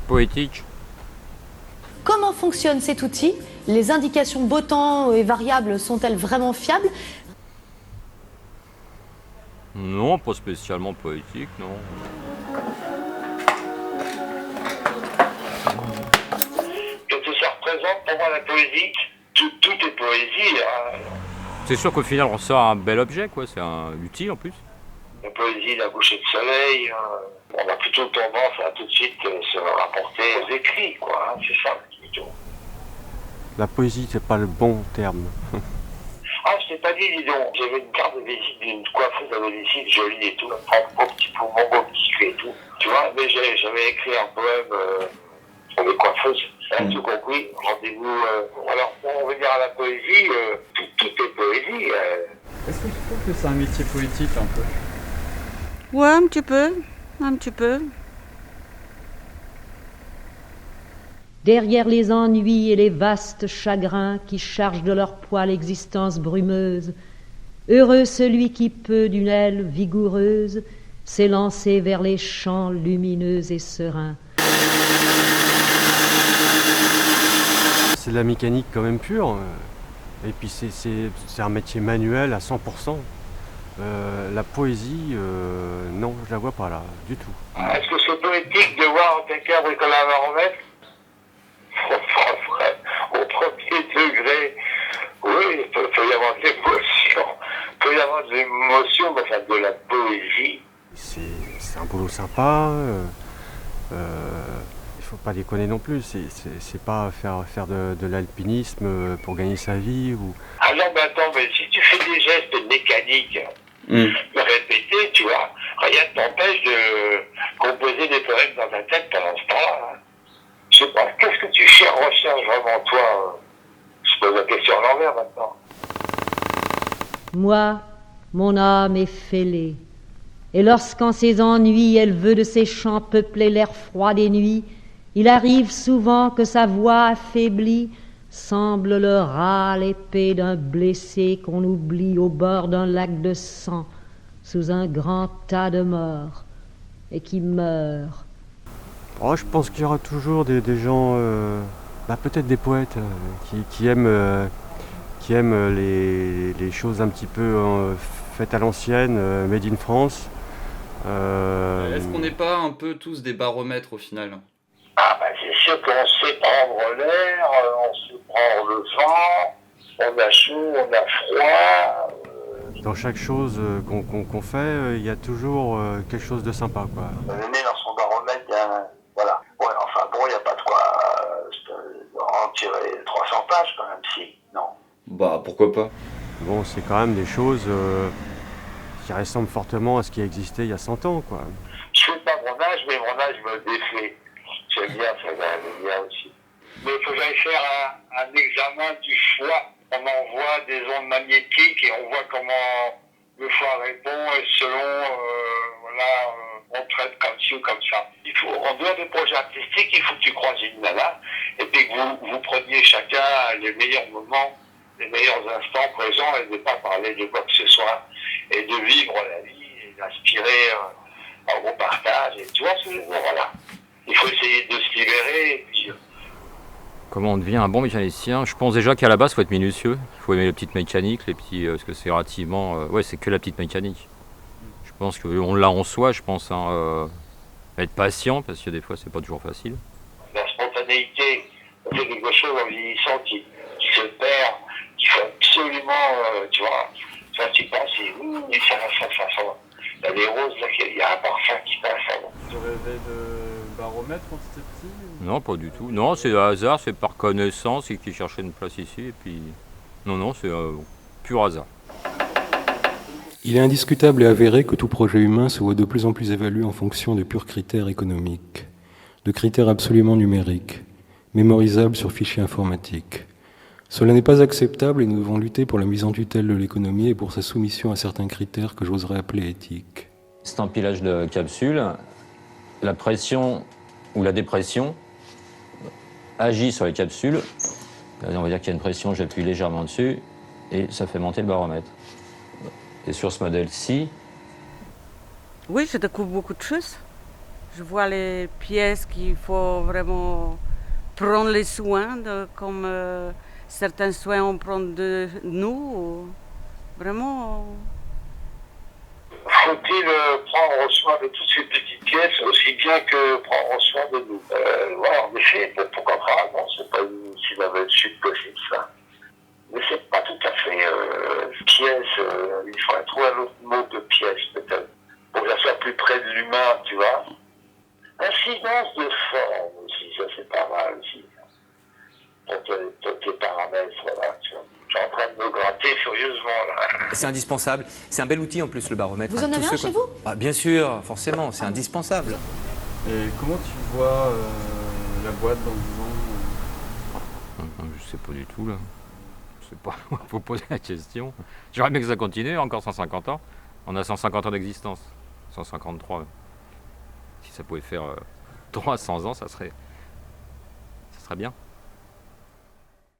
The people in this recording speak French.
Poétique. Comment fonctionne cet outil? Les indications beau temps et variables sont-elles vraiment fiables? Non, pas spécialement poétique, non. Qu'est-ce que ça représente pour moi la poésie? Tout est poésie. Hein. C'est sûr qu'au final, on sort un bel objet, quoi. C'est utile en plus. La poésie, la coucher de soleil, on a plutôt tendance à tout de suite se rapporter aux écrits, quoi. Hein, c'est ça, plutôt. La poésie, c'est pas le bon terme. Ah, je t'ai pas dit, dis donc. J'avais une carte de visite d'une coiffeuse à domicile, jolie et tout. Mon petit cul et tout. Tu vois, mais j'avais écrit un poème pour les coiffeuses. Ça a tout compris. Rendez-vous. Alors, pour revenir à la poésie, tout est poésie. Est-ce que tu trouves que c'est un métier poétique un peu? Ouais, un petit peu. Derrière les ennuis et les vastes chagrins qui chargent de leur poids l'existence brumeuse, heureux celui qui peut d'une aile vigoureuse s'élancer vers les champs lumineux et sereins. C'est de la mécanique quand même pure. Et puis c'est un métier manuel à 100%. La poésie, non, je la vois pas là, du tout. Est-ce que c'est poétique de voir quelqu'un bricoler un baromètre? Au premier degré, oui, il peut y avoir de l'émotion. Il peut y avoir de l'émotion, mais enfin de la poésie. C'est un boulot sympa. Il faut pas déconner non plus. C'est pas faire de l'alpinisme pour gagner sa vie. Ou... Ah non, mais attends, mais si tu fais des gestes mécaniques, répétés, tu vois, rien ne t'empêche de composer des poèmes dans ta tête pendant ce temps-là. Hein. Je sais pas, qu'est-ce que tu recherches vraiment, toi? Je pose la question à l'envers maintenant. Moi, mon âme est fêlée, et lorsqu'en ses ennuis elle veut de ses chants peupler l'air froid des nuits, il arrive souvent que sa voix affaiblie semble le râle épais d'un blessé qu'on oublie au bord d'un lac de sang, sous un grand tas de morts, et qui meurt. Oh, je pense qu'il y aura toujours des gens, peut-être des poètes qui aiment les choses un petit peu faites à l'ancienne, made in France. Est-ce qu'on n'est pas un peu tous des baromètres au final? Ah ben c'est sûr qu'on sait prendre l'air, on sait prendre le vent, on a chaud, on a froid. Dans chaque chose qu'on fait, il y a toujours quelque chose de sympa, quoi. On est né dans son baromètre, voilà. Ouais, enfin bon, il n'y a pas de quoi en tirer 300 pages quand même, si, non. Bah pourquoi pas. Bon, c'est quand même des choses qui ressemblent fortement à ce qui existait il y a 100 ans, quoi. Je fais pas mon âge, mais mon âge me défait. J'aime bien ça, j'aime bien aussi. Mais il faut que j'aille faire un examen du foie. On envoie des ondes magnétiques et on voit comment le foie répond et selon, on traite comme ci ou comme ça. Il faut, en dehors des projets artistiques, il faut que tu croises une nana et puis que vous preniez chacun les meilleurs moments, les meilleurs instants présents et de ne pas parler de quoi que ce soit et de vivre la vie et d'inspirer un gros partage. Et tu vois ce que je veux dire, voilà. Il faut essayer de se libérer et puis... Comment on devient un bon mécanicien? Je pense déjà qu'à la base, il faut être minutieux. Il faut aimer les petites mécaniques, les petits, parce que c'est relativement... c'est que la petite mécanique. Je pense qu'on l'a en soi, je pense. Être patient, parce que des fois, c'est pas toujours facile. La spontanéité, c'est quelque chose en vieillissant qui se perd, qu'il faut absolument, tu vois, ça tu passes et ça. Il y a des roses, là, il y a un parfum qui passe. Tu rêvais de baromètre quand tu étais petit? Non, pas du tout. Non, c'est le hasard, c'est par connaissance et qui cherchait une place ici. Et puis... Non, c'est pur hasard. Il est indiscutable et avéré que tout projet humain se voit de plus en plus évalué en fonction de purs critères économiques, de critères absolument numériques, mémorisables sur fichiers informatiques. Cela n'est pas acceptable et nous devons lutter pour la mise en tutelle de l'économie et pour sa soumission à certains critères que j'oserais appeler éthiques. C'est un empilage de capsules. La pression ou la dépression agit sur les capsules. On va dire qu'il y a une pression, j'appuie légèrement dessus et ça fait monter le baromètre. Et sur ce modèle-ci, Oui, je découvre beaucoup de choses. Je vois les pièces qu'il faut vraiment prendre les soins, comme certains soins on prend de nous. Vraiment. Faut-il prendre soin de toutes ces petites pièces aussi bien que prendre soin de nous? Voilà, en effet, pourquoi pas? Non, c'est pas une si mauvaise chute possible, ça. Mais c'est pas tout à fait pièce. Il faudrait trouver un autre mot de pièce, peut-être, pour que ça soit plus près de l'humain, tu vois. Incidence de forme aussi, ça c'est pas mal aussi. Pour tes paramètres, voilà, tu vois. Je suis en train de me gratter furieusement, là. C'est indispensable. C'est un bel outil en plus, le baromètre. Vous en avez un chez vous? Bien sûr, forcément, c'est indispensable. Et comment tu vois la boîte dans 10 ans Je sais pas du tout là. Je sais pas, faut poser la question. J'aimerais bien que ça continue, encore 150 ans. On a 150 ans d'existence. 153 même. Si ça pouvait faire 300 ans, ça serait bien.